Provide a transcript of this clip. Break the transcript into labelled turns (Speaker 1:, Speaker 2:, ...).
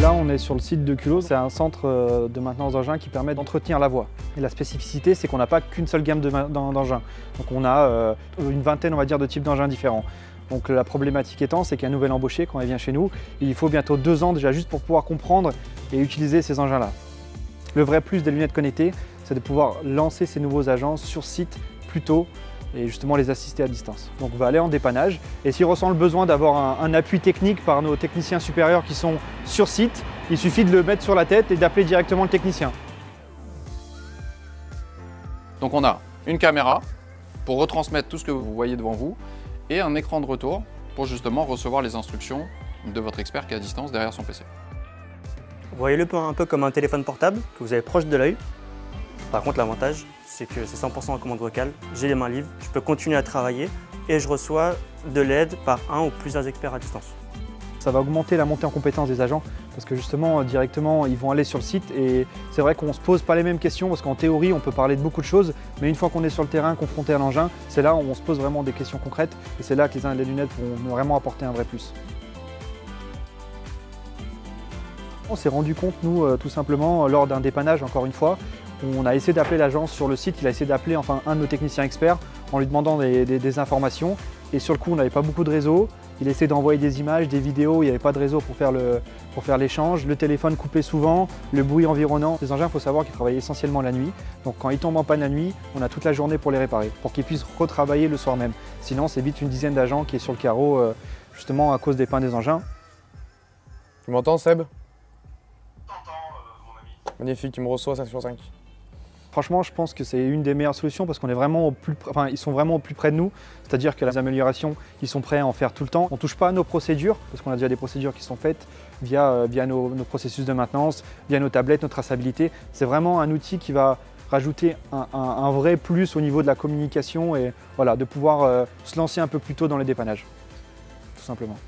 Speaker 1: Là, on est sur le site de Culot. C'est un centre de maintenance d'engins qui permet d'entretenir la voie. Et la spécificité, c'est qu'on n'a pas qu'une seule gamme d'engins. Donc on a une vingtaine, on va dire, de types d'engins différents. Donc la problématique étant, c'est qu'un nouvel embauché, quand il vient chez nous, il faut bientôt 2 ans déjà juste pour pouvoir comprendre et utiliser ces engins-là. Le vrai plus des lunettes connectées, c'est de pouvoir lancer ces nouveaux agents sur site plus tôt et justement les assister à distance. Donc on va aller en dépannage et s'il ressent le besoin d'avoir un appui technique par nos techniciens supérieurs qui sont sur site, il suffit de le mettre sur la tête et d'appeler directement le technicien.
Speaker 2: Donc on a une caméra pour retransmettre tout ce que vous voyez devant vous et un écran de retour pour justement recevoir les instructions de votre expert qui est à distance derrière son PC.
Speaker 3: Voyez-le un peu comme un téléphone portable que vous avez proche de l'œil. Par contre, l'avantage, c'est que c'est 100% en commande vocale. J'ai les mains libres, je peux continuer à travailler et je reçois de l'aide par un ou plusieurs experts à distance.
Speaker 1: Ça va augmenter la montée en compétence des agents parce que justement, directement, ils vont aller sur le site et c'est vrai qu'on ne se pose pas les mêmes questions parce qu'en théorie, on peut parler de beaucoup de choses, mais une fois qu'on est sur le terrain, confronté à l'engin, c'est là où on se pose vraiment des questions concrètes et c'est là que les lunettes vont vraiment apporter un vrai plus. On s'est rendu compte, nous, tout simplement, lors d'un dépannage, encore une fois, on a essayé d'appeler l'agence sur le site, il a essayé d'appeler un de nos techniciens experts en lui demandant des informations. Et sur le coup, on n'avait pas beaucoup de réseau. Il a essayé d'envoyer des images, des vidéos, il n'y avait pas de réseau pour faire l'échange. Le téléphone coupait souvent, le bruit environnant. Les engins, il faut savoir qu'ils travaillent essentiellement la nuit. Donc quand ils tombent en panne la nuit, on a toute la journée pour les réparer, pour qu'ils puissent retravailler le soir même. Sinon, c'est vite une dizaine d'agents qui est sur le carreau, justement à cause des pannes des engins.
Speaker 4: Tu m'entends, Seb? Mon ami. Magnifique, tu me reçois 5 sur 5.
Speaker 1: Franchement, je pense que c'est une des meilleures solutions parce qu'on est vraiment ils sont vraiment au plus près de nous. C'est-à-dire que les améliorations, ils sont prêts à en faire tout le temps. On ne touche pas à nos procédures parce qu'on a déjà des procédures qui sont faites via nos processus de maintenance, via nos tablettes, notre traçabilité. C'est vraiment un outil qui va rajouter un vrai plus au niveau de la communication et voilà, de pouvoir se lancer un peu plus tôt dans les dépannages, tout simplement.